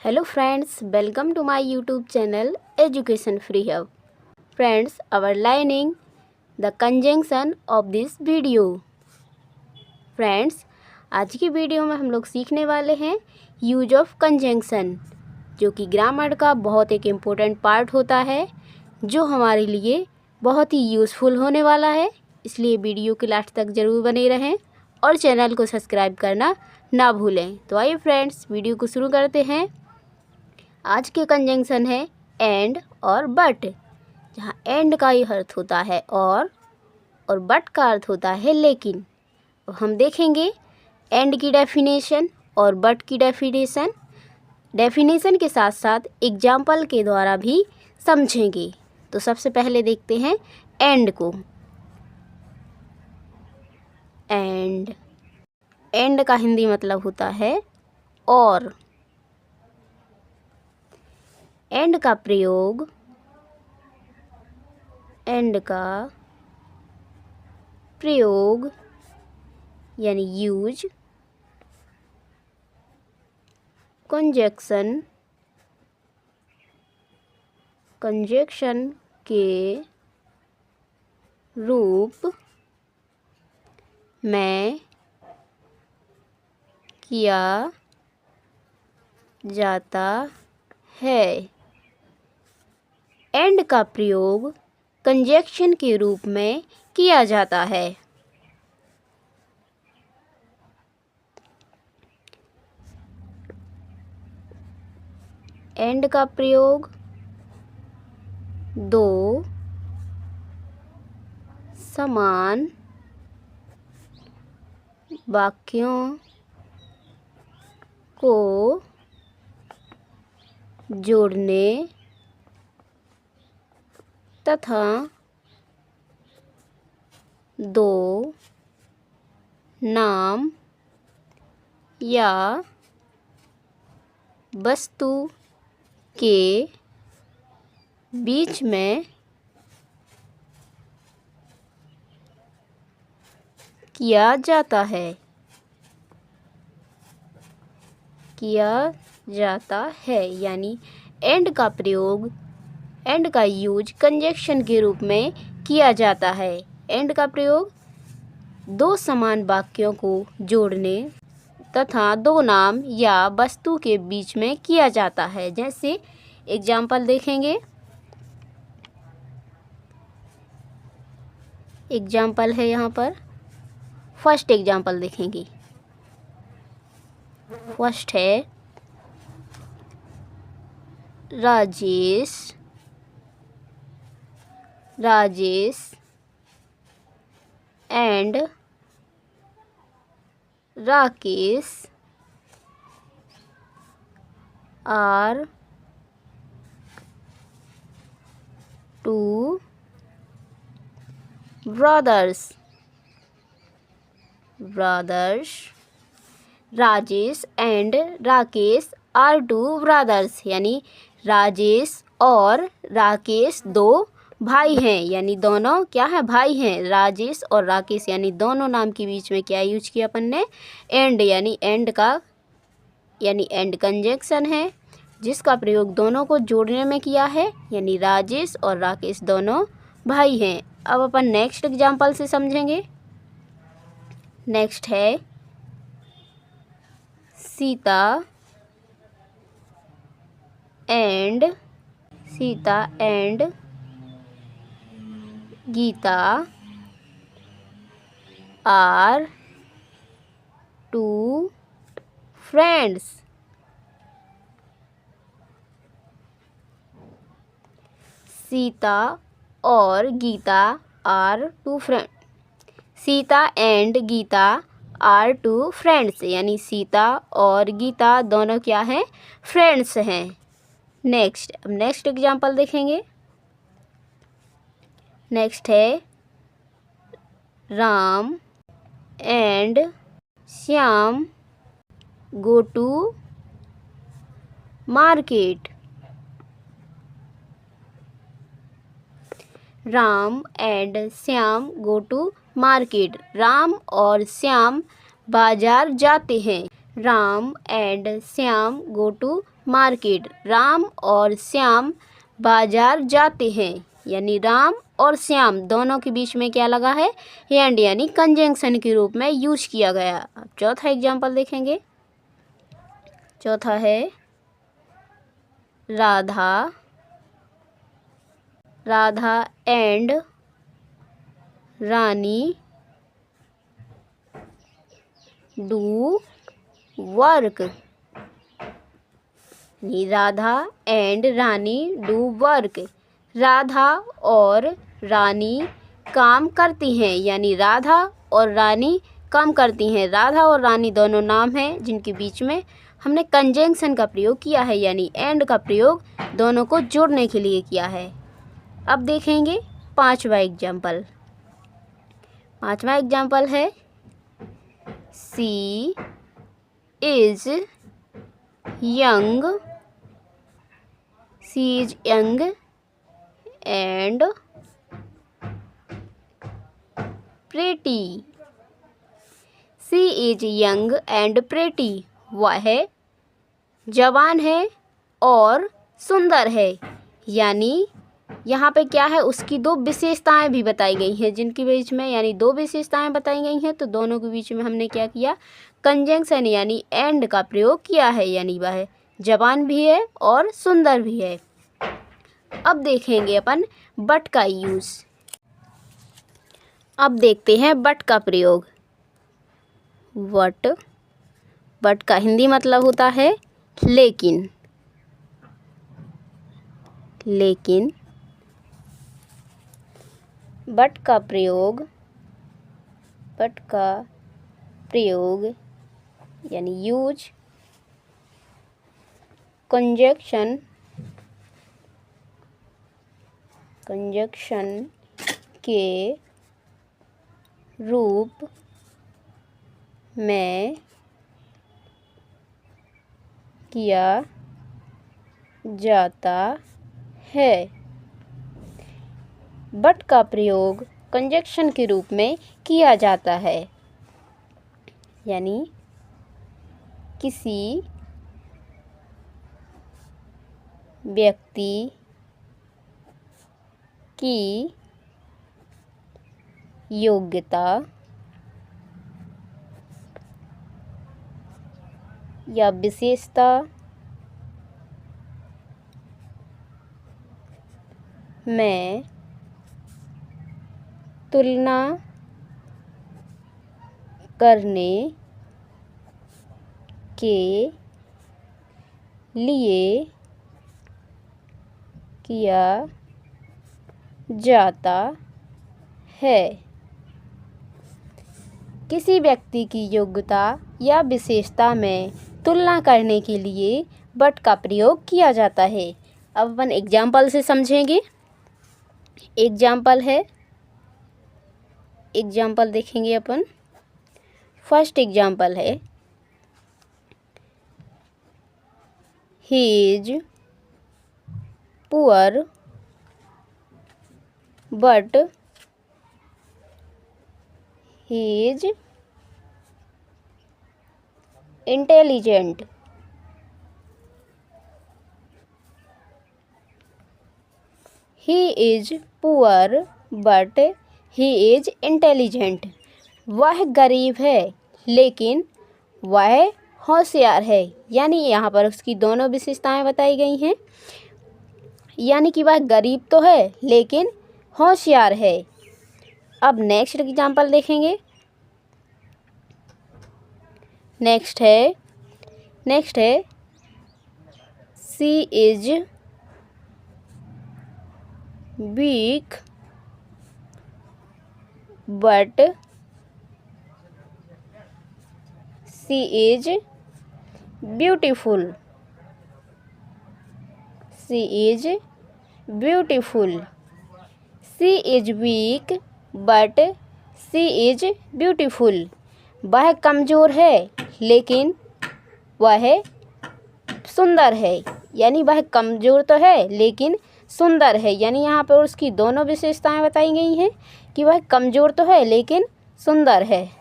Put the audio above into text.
Hello friends, welcome to my YouTube channel Education Free Hub. Friends, our learning the conjunction of this video. Friends, आज की video में हम लोग सीखने वाले हैं यूज ऑफ कंजंक्शन, जो कि ग्रामर का बहुत एक इम्पोर्टेंट पार्ट होता है, जो हमारे लिए बहुत ही यूज़फुल होने वाला है। इसलिए वीडियो के लास्ट तक ज़रूर बने रहें और चैनल को सब्सक्राइब करना ना भूलें। तो आइए फ्रेंड्स, वीडियो को शुरू करते हैं। आज के कंजंक्शन है एंड और बट, जहाँ एंड का ही अर्थ होता है और बट का अर्थ होता है लेकिन। तो हम देखेंगे एंड की डेफिनेशन और बट की डेफिनेशन के साथ साथ एग्जाम्पल के द्वारा भी समझेंगे। तो सबसे पहले देखते हैं एंड को। एंड का हिंदी मतलब होता है और। एंड का प्रयोग यानी यूज कंजक्शन के रूप में किया जाता है। एंड का प्रयोग कंजक्शन के रूप में किया जाता है। एंड का प्रयोग दो समान वाक्यों को जोड़ने तथा दो नाम या वस्तु के बीच में किया जाता है। यानी एंड का प्रयोग, एंड का यूज कंजक्शन के रूप में किया जाता है। एंड का प्रयोग दो समान वाक्यों को जोड़ने तथा दो नाम या वस्तु के बीच में किया जाता है। जैसे एग्जाम्पल देखेंगे। एग्जाम्पल है यहाँ पर। फर्स्ट एग्जाम्पल देखेंगे। फर्स्ट है Rajesh and Rakesh are two brothers. Rajesh and Rakesh are two brothers, यानी राजेश और राकेश दो भाई हैं। यानी दोनों क्या है, भाई हैं। राजेश और राकेश यानी दोनों नाम के बीच में क्या यूज किया अपन ने, एंड। यानी एंड कंजक्शन है, जिसका प्रयोग दोनों को जोड़ने में किया है। यानी राजेश और राकेश दोनों भाई हैं। अब अपन नेक्स्ट एग्जाम्पल से समझेंगे। नेक्स्ट है Sita and Gita are two friends. Sita और Gita are two friend. Sita and Gita are two friends, यानी सीता और गीता दोनों क्या हैं, फ्रेंड्स हैं। अब नेक्स्ट एग्जाम्पल देखेंगे। नेक्स्ट है Ram and Shyam go to market. Ram and Shyam go to market. Ram और श्याम बाजार जाते हैं। Ram and Shyam go to market. Ram और श्याम बाजार जाते हैं, यानी राम और श्याम दोनों के बीच में क्या लगा है, एंड, यानी कंजंक्शन के रूप में यूज किया गया। अब चौथा एग्जाम्पल देखेंगे। चौथा है Radha and Rani do work. Radha and Rani do work. Radha और रानी काम करती हैं, यानी राधा और रानी काम करती हैं। राधा और रानी दोनों नाम हैं जिनके बीच में हमने कंजंक्शन का प्रयोग किया है, यानी एंड का प्रयोग दोनों को जोड़ने के लिए किया है। अब देखेंगे पांचवा एग्जाम्पल। पांचवा एग्जाम्पल है she is young and pretty. She is young and pretty. वह जवान है और सुंदर है, यानी यहाँ पे क्या है, उसकी दो विशेषताएं भी बताई गई हैं, जिनके बीच में यानी दो विशेषताएं बताई गई हैं, तो दोनों के बीच में हमने क्या किया, कंजंक्शन यानी एंड का प्रयोग किया है, यानी वह जवान भी है और सुंदर भी है। अब देखेंगे अपन बट का यूज। अब देखते हैं बट का प्रयोग। बट का हिंदी मतलब होता है लेकिन। बट का प्रयोग यानी यूज कंजंक्शन के रूप में किया जाता है। बट का प्रयोग कंजंक्शन के रूप में किया जाता है, यानी किसी व्यक्ति की योग्यता या विशेषता में तुलना करने के लिए किया जाता है। किसी व्यक्ति की योग्यता या विशेषता में तुलना करने के लिए बट का प्रयोग किया जाता है। अब अपन एग्जाम्पल से समझेंगे। एग्जाम्पल देखेंगे अपन। फर्स्ट एग्जाम्पल है he is poor but he is intelligent। He is poor but he is intelligent। वह गरीब है लेकिन वह होशियार है, यानी यहाँ पर उसकी दोनों विशेषताएं बताई गई हैं, यानी कि वह गरीब तो है लेकिन होशियार है। अब नेक्स्ट एग्जाम्पल देखेंगे। नेक्स्ट है she is weak but she is beautiful. She is weak but she is beautiful. वह कमज़ोर है लेकिन वह सुंदर है, यानी वह कमज़ोर तो है लेकिन सुंदर है, यानी यहाँ पर उसकी दोनों विशेषताएं बताई गई हैं कि वह कमज़ोर तो है लेकिन सुंदर है।